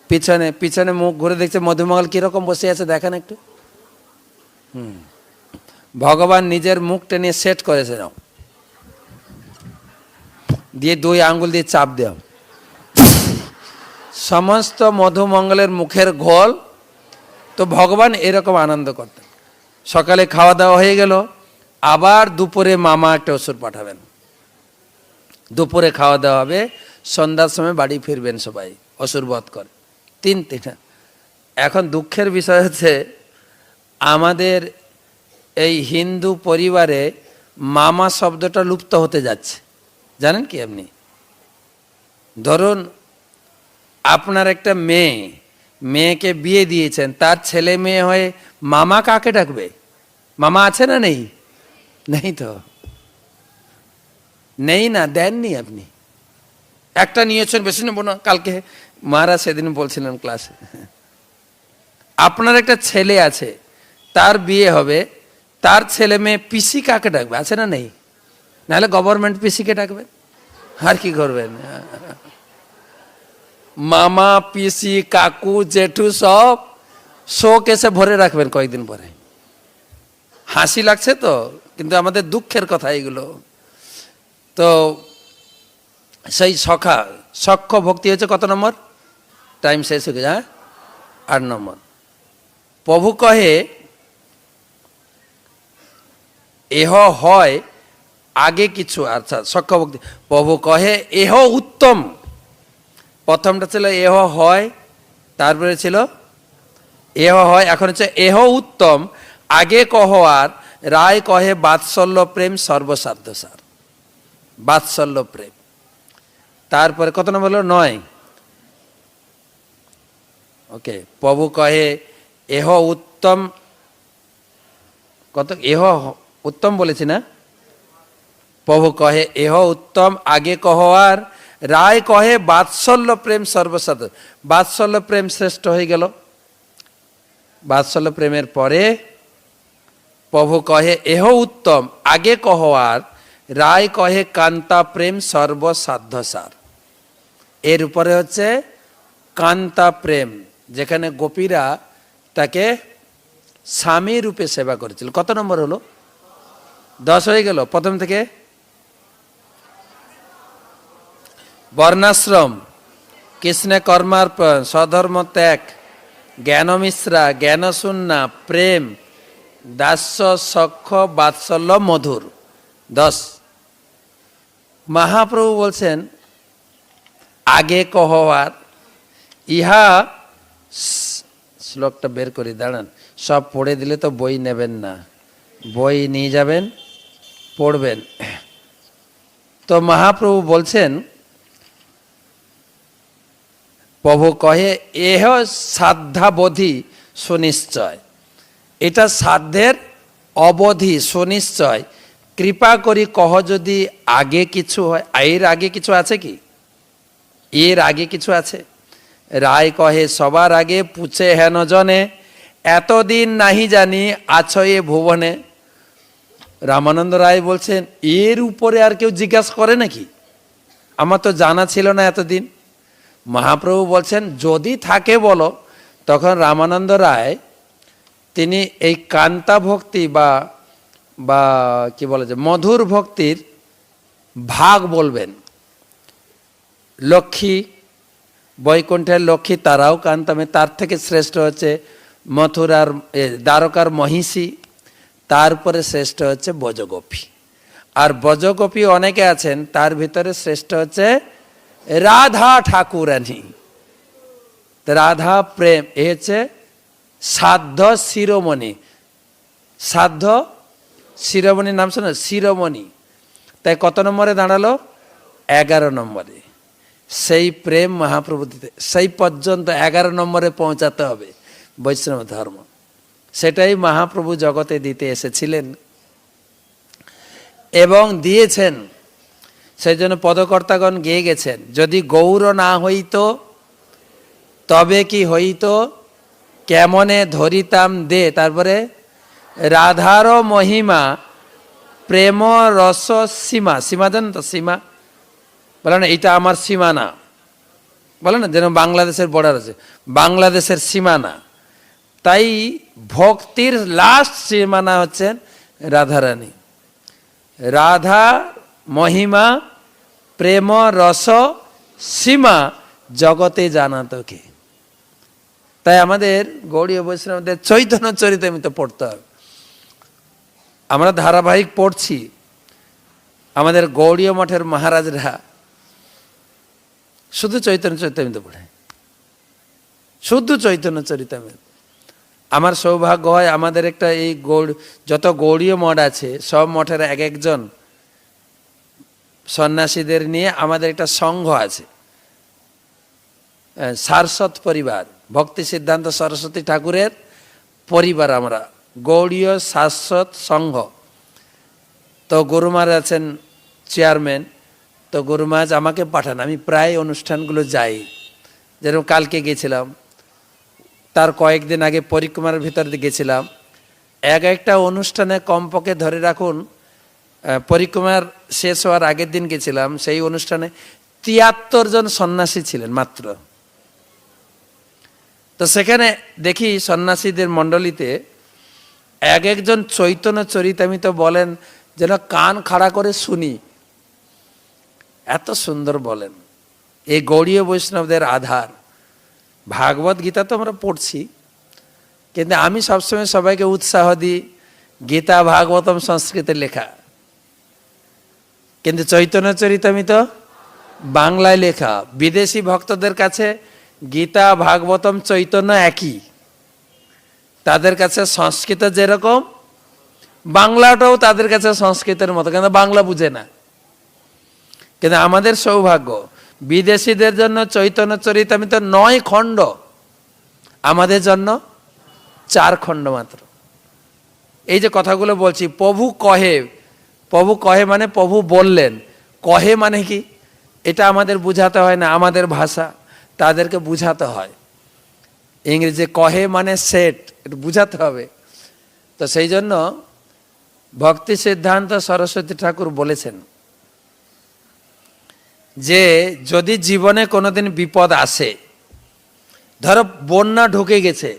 পিছনে। পিছনে মুখ ঘুরে দেখছে মধুমঙ্গল কিরকম বসে আছে, দেখেন একটু। ভগবান নিজের মুখটা নিয়ে সেট করেছে, নাও দিয়ে 2 আঙ্গুল দিয়ে চাপ দেও, সমস্ত মধুমঙ্গলের মুখের ঘোল। তো ভগবান এরকম আনন্দ করতেন। সকালে খাওয়া দাওয়া হয়ে গেল, আবার দুপুরে মামা একটা অসুর পাঠাবেন, দুপুরে খাওয়া দাওয়া হবে, সন্ধ্যার সময় বাড়ি ফিরবেন সবাই, অসুর বধ করে। 3 এখন দুঃখের বিষয় হচ্ছে, আমাদের এই হিন্দু পরিবারে মামা শব্দটা লুপ্ত হতে যাচ্ছে, জানেন কি আপনি? ধরুন আপনার একটা মেয়েকে বিয়ে দিয়েছেন, তার ছেলে মেয়ে হয়ে মামা কাকে ডাকবে? মামা আছে না নেই? নেই তো, নেই না, দেননি আপনি। একটা নিয়েছেন, বেশি নেবো না, কালকে মহারাজ সেদিন বলছিলেন ক্লাসে, আপনার একটা ছেলে আছে, তার বিয়ে হবে, তার ছেলে মেয়ে পিসি কাকে ডাকবে? আছে না নেই? নাহলে গভর্নমেন্ট পিসিকে ডাকবেন, আর কি করবেন? মামা, পিসি, কাকু, জেঠু সব শোকেসে ভরে রাখবেন কয়েকদিন পরে। হাসি লাগছে তো, কিন্তু আমাদের দুঃখের কথা এগুলো। তো সেই সখ্য ভক্তি হচ্ছে কত নম্বর? টাইম শেষ হয়ে গেছে, 8 নম্বর। প্রভু কহে এহ হয় আগে কিছু, আচ্ছা সখ্য ভক্তি। প্রভু কহে এহ উত্তম, প্রথমটা ছিল এহ হয়, তারপরে ছিল এহ হয়, এখন হচ্ছে এহ উত্তম আগে কহ আর রায় কহে বাৎসল্য প্রেম সর্বসাধ্য সার। বাৎসল্য প্রেম, তারপরে কত নম্বর হলো? 9। ওকে, প্রভু কহে এহ উত্তম, কত? এহ উত্তম বলেছি না? প্রভু কহে এহ উত্তম আগে কহ আর রায় কহে বাৎসল্য প্রেম সর্বসাধ্য। বাৎসল্য প্রেম শ্রেষ্ঠ হয়ে গেল। বাৎসল্য প্রেমের পরে প্রভু কহে এহ উত্তম আগে কহ আর রায় কহে কান্তা প্রেম সর্বসাধ্য সার। এর উপরে হচ্ছে কান্তা প্রেম, যেখানে গোপীরা তাকে স্বামী রূপে সেবা করেছিল। কত নম্বর হলো? 10 হয়ে গেল। প্রথম থেকে বর্ণাশ্রম, কৃষ্ণে কর্মার্পণ, স্বধর্ম ত্যাগ, জ্ঞানমিশ্রা, জ্ঞানশূন্যা, প্রেম, দাস্য, সখ্য, বাৎসল্য, মধুর। 10। মহাপ্রভু বলছেন আগে কহবার, ইহা শ্লোকটা বের করি, দাঁড়ান, সব পড়ে দিলে তো বই নেবেন না, বই নিয়ে যাবেন, পড়বেন। তো মহাপ্রভু বলছেন, প্রভু কহে এহ সাধ্যাবধি সুনিশ্চয়, এটা সাধ্যের অবধি সুনিশ্চয়, কৃপা করি কহ যদি আগে কিছু হয়। এর আগে কিছু আছে কি? এর আগে কিছু আছে? রায় কহে সবার আগে পুছে হেন জনে, এতদিন নাহি জানি আছো এ ভুবনে। রামানন্দ রায় বলছেন এর উপরে আর কেউ জিজ্ঞাসা করে নাকি? আমার তো জানা ছিল না এতদিন। মহাপ্রভু বলছেন যদি থাকে বলো। তখন রামানন্দ রায় তিনি এই কান্তা ভক্তি বা কি বলে যে মধুর ভক্তির ভাগ বলবেন। লক্ষ্মী, বৈকুণ্ঠের লক্ষ্মী, তারাও কান্তামে, তার থেকে শ্রেষ্ঠ হচ্ছে মথুরার দ্বারকার মহিষী, তারপরে শ্রেষ্ঠ হচ্ছে ব্রজগোপী। আর ব্রজগোপী অনেকে আছেন, তার ভিতরে শ্রেষ্ঠ হচ্ছে রাধা ঠাকুরানী। রাধা প্রেম এ হচ্ছে সাধ্য শিরোমণি। সাধ্য শিরোমণির নাম শোনো, শিরোমণি। তাই কত নম্বরে দাঁড়ালো? 11 নম্বরে। সেই প্রেম মহাপ্রভু দিতে, সেই পর্যন্ত 11 নম্বরে পৌঁছাতে হবে বৈষ্ণব ধর্ম। সেটাই মহাপ্রভু জগতে দিতে এসেছিলেন এবং দিয়েছেন। সেই জন্য পদকর্তাগণ গেয়ে গেছেন, যদি গৌর না হইত তবে কি হইত, কেমনে ধরিতাম দে। তারপরে রাধার মহিমা প্রেম রস সীমা। সীমা জানেন তো? সীমা বলে না এটা আমার সীমানা, বলে না, যেন বাংলাদেশের বর্ডার আছে, বাংলাদেশের সীমানা। তাই ভক্তির লাস্ট সীমানা হচ্ছেন রাধারানী। রাধা মহিমা প্রেম রস সীমা জগতে জানাতো কে। তাই আমাদের গৌড়ীয় বৈষ্ণবদের চৈতন্য চরিতামৃত পড়তে হবে। আমরা ধারাবাহিক পড়ছি। আমাদের গৌড়ীয় মঠের মহারাজরা শুধু চৈতন্য চরিতামৃত পড়ে, শুধু চৈতন্য চরিতামৃত। আমার সৌভাগ্য হয়, আমাদের একটা এই যত গৌড়ীয় মঠ আছে সব মঠের এক একজন সন্ন্যাসীদের নিয়ে আমাদের একটা সংঘ আছে, সারস্বত পরিবার, ভক্তি সিদ্ধান্ত সরস্বতী ঠাকুরের পরিবার আমরা, গৌড়ীয় শাশ্বত সংঘ। তো গুরু মহারাজ আছেন চেয়ারম্যান। তো গুরু মহারাজ আমাকে পাঠান, আমি প্রায় অনুষ্ঠানগুলো যাই। যেরকম কালকে গেছিলাম, তার কয়েকদিন আগে পরিক্রমার ভিতর দিয়ে গেছিলাম। একটা অনুষ্ঠানে কমপক্ষে ধরে রাখুন, পরিক্রমার শেষ হওয়ার আগের দিন গেছিলাম, সেই অনুষ্ঠানে ৭৩ জন সন্ন্যাসী ছিলেন মাত্র। তো সেখানে দেখি সন্ন্যাসীদের মণ্ডলীতে একজন চৈতন্য চরিতামৃত বলেন যেন কান খাড়া করে শুনি, এত সুন্দর বলেন। এই গৌড়ীয় বৈষ্ণবদের আধার। ভাগবত গীতা তো আমরা পড়ছি, কিন্তু আমি সবসময় সবাইকে উৎসাহ দিই গীতা ভাগবতম সংস্কৃতে লেখা, কিন্তু চৈতন্য চরিতামৃত বাংলায় লেখা। বিদেশি ভক্তদের কাছে গীতা ভাগবতম চৈতন্য একই, তাদের কাছে সংস্কৃত যেরকম বাংলাটাও তাদের কাছে সংস্কৃতের মতো, কিন্তু বাংলা বুঝে না। কিন্তু আমাদের সৌভাগ্য, বিদেশিদের জন্য চৈতন্য চরিতামৃত ৯ খণ্ড, আমাদের জন্য 4 খণ্ড মাত্র। এই যে কথাগুলো বলছি, প্রভু কহে, প্রভু কহে মানে প্রভু বললেন, কহে মানে কি এটা আমাদের বুঝাতে হয় না, আমাদের ভাষা, তাদেরকে বুঝাতে হয়। ইংরেজি কহে মানে সেট, এটা বুঝাতে হবে। তো সেই জন্য ভক্তি সিদ্ধান্ত সরস্বতী ঠাকুর বলেছেন যে যদি জীবনে কোনোদিন বিপদ আসে, ধরো বন্যা ঢুকে গেছে,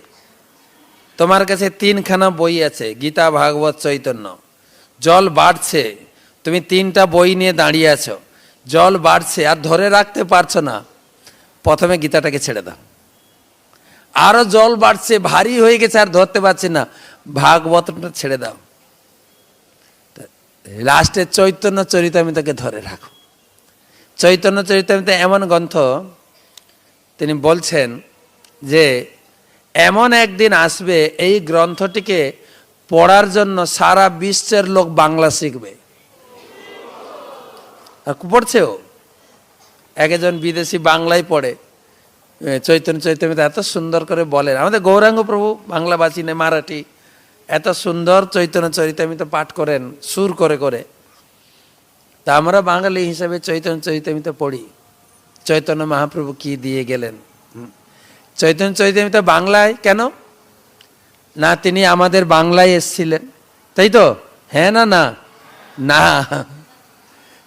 তোমার কাছে 3খানা বই আছে, গীতা ভাগবত চৈতন্য, জল বাড়ছে, তুমি 3টা বই নিয়ে দাঁড়িয়ে আছো, জল বাড়ছে আর ধরে রাখতে পারছো না, প্রথমে গীতাটাকে ছেড়ে দাও। আরো জল বাড়ছে, ভারী হয়ে গেছে আর ধরতে পারছি না, ভাগবতটা ছেড়ে দাও। লাস্টে চৈতন্য চরিতামৃতকে ধরে রাখো। চৈতন্য চরিতামৃত এমন গ্রন্থ, তিনি বলছেন যে এমন একদিন আসবে এই গ্রন্থটিকে পড়ার জন্য সারা বিশ্বের লোক বাংলা শিখবে। আর পড়ছেও, একজন বিদেশি বাংলায় পড়ে, চৈতন্য চৈতন্য এত সুন্দর করে বলেন। আমাদের গৌরাঙ্গ প্রভু বাংলাভাষী নেই, মারাঠি, এত সুন্দর চৈতন্য চরিতামৃত পাঠ করেন সুর করে করে। তা আমরা বাঙালি হিসাবে চৈতন্য চরিতামৃত পড়ি। চৈতন্য মহাপ্রভু কি দিয়ে গেলেন। চৈতন্য চরিতামৃত বাংলায় কেন না, তিনি আমাদের বাংলায় এসেছিলেন, তাই তো? হ্যাঁ না? না না,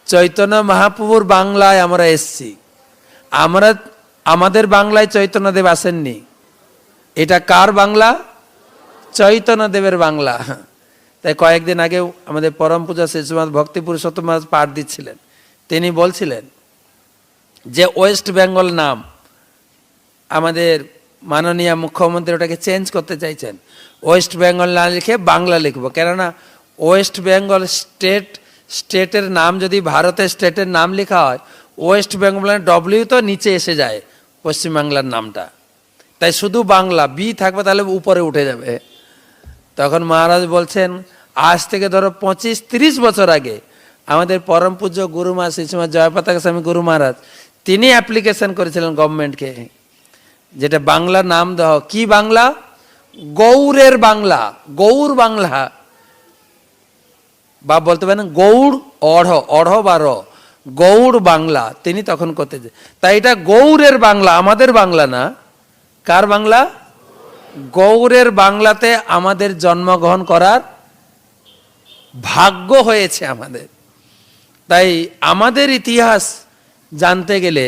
চৈতন্য মহাপ্রভুর বাংলায় আমরা এসছি। আমরা আমাদের বাংলায় চৈতন্যদেব আসেননি। এটা কার বাংলা? চৈতন্যদেবের বাংলা। তাই কয়েকদিন আগে আমাদের পরম পূজা শিশুমাদ ভক্তি পুরুষোত্তম মহারাজ পাঠ দিচ্ছিলেন, তিনি বলছিলেন যে ওয়েস্ট বেঙ্গল নাম আমাদের মাননীয় মুখ্যমন্ত্রী ওটাকে চেঞ্জ করতে চাইছেন, ওয়েস্ট বেঙ্গল না লিখে বাংলা লিখবো। কেননা ওয়েস্ট বেঙ্গল স্টেটের নাম যদি ভারতের স্টেটের নাম লেখা হয়, ওয়েস্ট বেঙ্গল ডব্লিউ তো নিচে এসে যায় পশ্চিমবাংলার নামটা, তাই শুধু বাংলা বি থাকবে, তাহলে উপরে উঠে যাবে। তখন মহারাজ বলছেন আজ থেকে ধরো 25-30 বছর আগে আমাদের পরম পূজ্য গুরু মা শিশুমা জয়পতাকা স্বামী গুরু মহারাজ, তিনি অ্যাপ্লিকেশন করেছিলেন গভর্নমেন্টকে, যেটা বাংলা নাম দাও। কি বাংলা? গৌড়ের বাংলা, গৌড় বাংলা, বা বলতে পারেন গৌড় অঢ় বা র, গৌড় বাংলা তিনি তখন করতে। তাই এটা গৌড়ের বাংলা, আমাদের বাংলা না। কার বাংলা? গৌড়ের বাংলাতে আমাদের জন্মগ্রহণ করার ভাগ্য হয়েছে আমাদের। তাই আমাদের ইতিহাস জানতে গেলে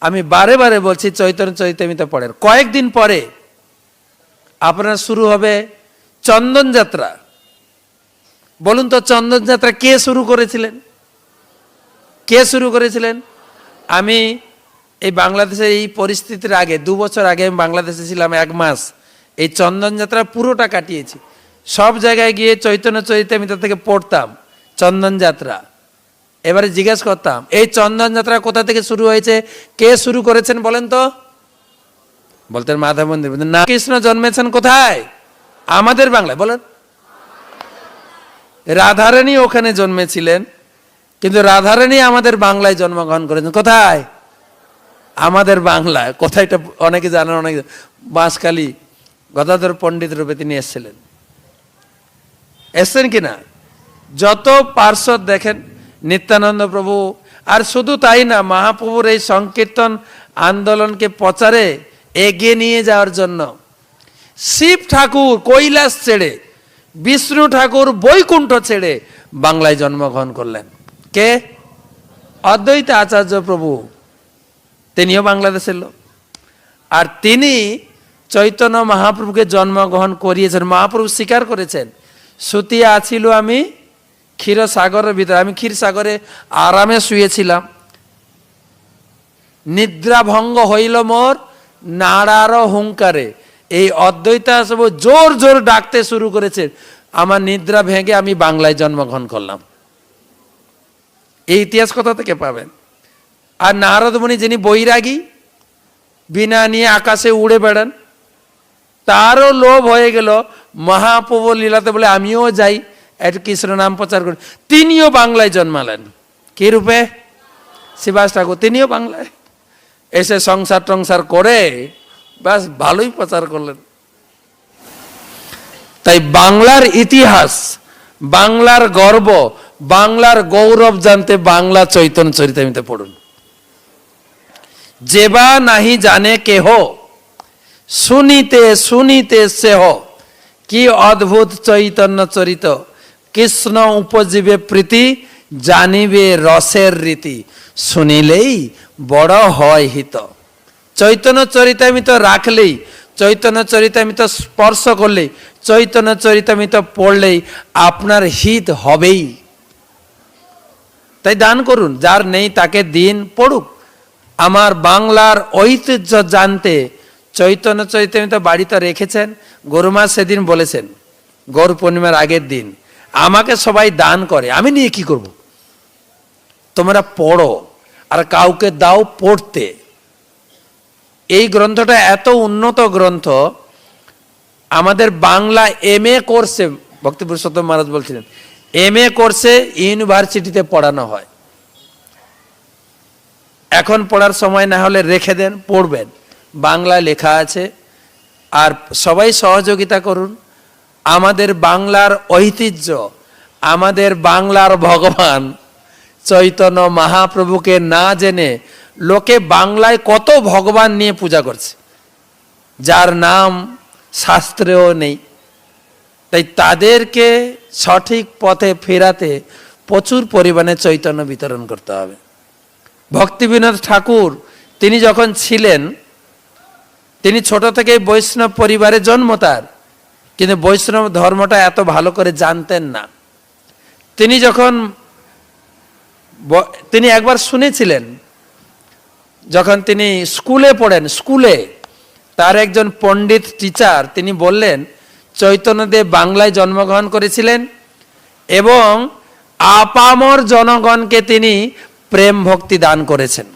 আমি বারে বারে বলছি চৈতন্য চরিতামৃত পড়েন। কয়েকদিন পরে আপনার শুরু হবে চন্দন যাত্রা। বলুন তো চন্দন যাত্রা কে শুরু করেছিলেন? কে শুরু করেছিলেন? আমি এই বাংলাদেশের এই পরিস্থিতির আগে 2 বছর আগে আমি বাংলাদেশে ছিলাম 1 মাস, এই চন্দন যাত্রা পুরোটা কাটিয়েছি। সব জায়গায় গিয়ে চৈতন্য চরিতামৃত থেকে পড়তাম চন্দন যাত্রা। এবারে জিজ্ঞেস করতাম এই চন্দন যাত্রা কোথা থেকে শুরু হয়েছে, কে শুরু করেছেন বলেন তো? বলতেন মাধব মন্দির। না, কৃষ্ণ জন্মেছেন কোথায়? আমাদের বাংলায়। বলেন, রাধারানী ওখানে জন্মেছিলেন, কিন্তু রাধারানী আমাদের বাংলায় জন্মগ্রহণ করেছেন কোথায়? আমাদের বাংলা কোথায় এটা অনেকে জানেন, অনেকে বাঁশখালী গদাধর পণ্ডিত রূপে তিনি এসেছিলেন, এসছেন কিনা? যত পার্শ্বদ দেখেন নিত্যানন্দ প্রভু, আর শুধু তাই না, মহাপ্রভুর এই সংকীর্তন আন্দোলনকে প্রচারে এগিয়ে নিয়ে যাওয়ার জন্য শিব ঠাকুর কৈলাস ছেড়ে, বিষ্ণু ঠাকুর বৈকুণ্ঠ ছেড়ে বাংলায় জন্মগ্রহণ করলেন। কে? অদ্বৈত আচার্য প্রভু, তিনিও বাংলাদেশের লোক। আর তিনি চৈতন্য মহাপ্রভুকে জন্মগ্রহণ করিয়েছেন। মহাপ্রভু স্বীকার করেছেন, সুতিয়া আছিল আমি ক্ষীরসাগরের ভিতরে, আমি ক্ষীরসাগরে আরামে শুয়েছিলাম, নিদ্রা ভঙ্গ হইল মোর নাড়ার হুঙ্কারে। এই অদ্বৈতা সব জোর জোর ডাকতে শুরু করেছে, আমার নিদ্রা ভেঙে আমি বাংলায় জন্মগ্রহণ করলাম। এই ইতিহাস কোথা থেকে পাবেন? আর নারদ মুনি, যিনি বৈরাগী, বিনা নিয়ে আকাশে উড়ে বেড়ান, তারও লোভ হয়ে গেল মহাপ্রভু লীলাতে, বলে আমিও যাই একটু কৃষ্ণ নাম প্রচার করি। তিনিও বাংলায় জন্মালেন। কি রূপে? শিবাস ঠাকুর। তিনিও বাংলায় এসে সংসার টংসার করে ব্যাস ভালোই প্রচার করলেন। তাই বাংলার ইতিহাস, বাংলার গর্ব, বাংলার গৌরব জানতে বাংলা চৈতন্য চরিতামৃত পড়ুন। যেবা নাহি জানে কেহ, শুনিতে শুনিতে সেহ, কি অদ্ভুত চৈতন্য চরিত, কৃষ্ণ উপজীবে প্রীতি, জানিবে রসের রীতি, শুনিলেই বড় হয় হিত। চৈতন্য চরিতামৃত রাখলেই, চৈতন্য চরিতামৃত স্পর্শ করলেই, চৈতন্য চরিতামৃত পড়লেই আপনার হিত হবেই। তাই দান করুন, যার নেই তাকে দিন, পড়ুক। আমার বাংলার ঐতিহ্য জানতে চৈতন্য চরিতামৃত বাড়িতে রেখেছেন। গরুমা সেদিন বলেছেন, গৌর পূর্ণিমার আগের দিন, আমাকে সবাই দান করে, আমি নিয়ে কি করব? তোমরা পড়ো আর কাউকে দাও পড়তে। এই গ্রন্থটা এত উন্নত গ্রন্থ, আমাদের বাংলা MA কোর্সে, ভক্তি পুরুষোত্তম মহারাজ বলছিলেন, MA কোর্সে ইউনিভার্সিটিতে পড়ানো হয়। এখন পড়ার সময় না হলে রেখে দেন, পড়বেন, বাংলায় লেখা আছে। আর সবাই সহযোগিতা করুন। আমাদের বাংলার ঐতিহ্য, আমাদের বাংলার ভগবান চৈতন্য মহাপ্রভুকে না জেনে লোকে বাংলায় কত ভগবান নিয়ে পূজা করছে, যার নাম শাস্ত্রেও নেই। তাই তাদেরকে সঠিক পথে ফেরাতে প্রচুর পরিমাণে চৈতন্য বিতরণ করতে হবে। ভক্তিবিনোদ ঠাকুর তিনি যখন ছিলেন, তিনি ছোট থেকেই বৈষ্ণব পরিবারে জন্ম তার, কিন্তু বৈষ্ণব ধর্মটা এত ভালো করে জানতেন না। তিনি একবার শুনেছিলেন, যখন তিনি স্কুলে পড়েন, স্কুলে তার একজন পণ্ডিত টিচার তিনি বললেন, চৈতন্যদেব বাংলায় জন্মগ্রহণ করেছিলেন এবং আপামর জনগণকে তিনি প্রেম ভক্তি দান করেছেন।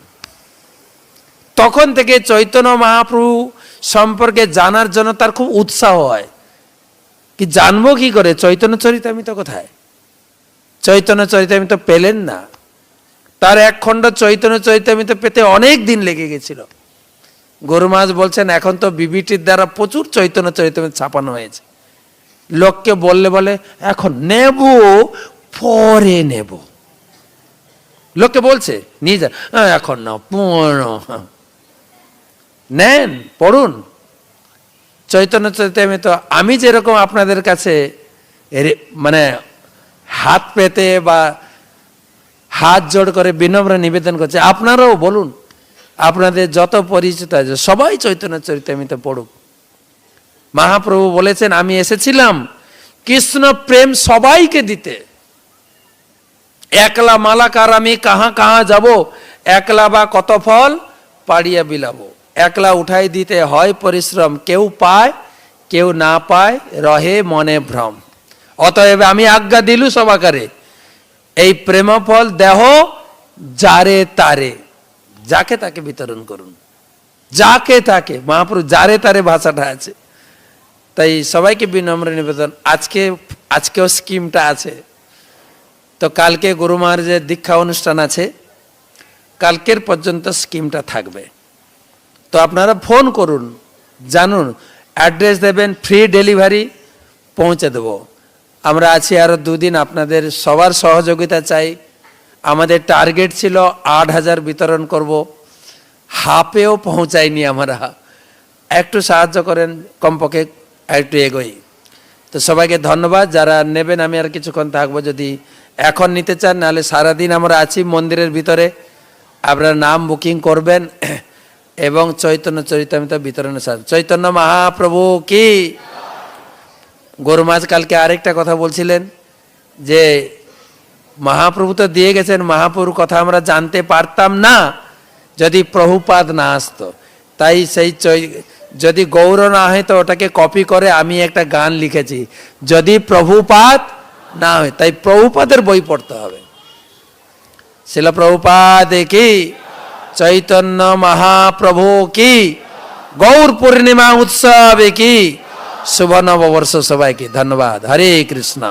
তখন থেকে চৈতন্য মহাপ্রভু সম্পর্কে জানার জন্য তার খুব উৎসাহ হয়। কি জানবো কি করে? চৈতন্য চরিতামৃত কোথায়? চৈতন্য চরিতামৃত পেলেন না। তার এক খণ্ড চৈতন্য চরিতামৃত পেতে অনেক দিন লেগে গেছিল। গরু মহারাজ বলছেন, এখন তো বিবিটির দ্বারা প্রচুর চৈতন্য চরিতামৃত ছাপানো হয়েছে। লোককে বললে বলে এখন নেব, পরে নেব। লোককে বলছে নিয়ে যান, এখন না, নেন, পড়ুন চৈতন্য চরিতামৃত। আমি যেরকম আপনাদের কাছে মানে হাত পেতে বা হাত জোড় করে বিনম্র নিবেদন করছে, আপনারাও বলুন, আপনাদের যত পরিচিত আছে সবাই চৈতন্য চরিতামৃত পড়ুক। মহাপ্রভু বলেছেন, আমি এসেছিলাম কৃষ্ণ প্রেম সবাইকে দিতে। একলা মালাকার আমি কাহা কাহা যাব, একলা বা কত ফল পাড়িয়া বিলাবো। একলা উঠাই দিতে হয় পরিশ্রম, কেউ পায় কেউ না পায়, রহে মনে ভ্রম। অতএব আমি আজ্ঞা দিলু সবাকারে, এই প্রেম ফল দেহ যারে তারে, যাকে তাকে বিতরণ করুন, যাকে তাকে। মহাপ্রভু যারে তারে ভাষাটা আছে। তাই সবাইকে বিনম্র নিবেদন। আজকেও স্কিমটা আছে, তো কালকে গুরু মহারাজের দীক্ষা অনুষ্ঠান আছে, কালকের পর্যন্ত স্কিমটা থাকবে। তো আপনারা ফোন করুন, জানুন, অ্যাড্রেস দেবেন, ফ্রি ডেলিভারি পৌঁছে দেব। আমরা আছি আরও 2 দিন, আপনাদের সবার সহযোগিতা চাই। আমাদের টার্গেট ছিল 8,000 বিতরণ করব, হাফেও পৌঁছায়নি আমরা। একটু সাহায্য করেন, কমপক্ষে একটু এগোই। তো সবাইকে ধন্যবাদ। যারা নেবেন, আমি আর কিছুক্ষণ থাকবো, যদি এখন নিতে চান, নাহলে সারাদিন আমরা আছি মন্দিরের ভিতরে, আপনারা নাম বুকিং করবেন এবং চৈতন্য চরিতামৃত বিতরণের সাথে চৈতন্য মহাপ্রভু কি। গরু মাছ কালকে আরেকটা কথা বলছিলেন যে মহাপ্রভু তো দিয়ে গেছেন, মহাপ্রভুর কথা আমরা জানতে পারতাম না যদি প্রভুপাদ না আসতো। তাই সেই যদি গৌর না হয় তো ওটাকে কপি করে আমি একটা গান লিখেছি, যদি প্রভুপাদ না হয়। তাই প্রভুপাদের বই পড়তে হবে। শিল প্রভুপাদ কি, চৈতন্য মহাপ্রভু কি, গৌর পূর্ণিমা উৎসব কি, শুভ নববর্ষ সবাইকে ধন্যবাদ। হরে কৃষ্ণ।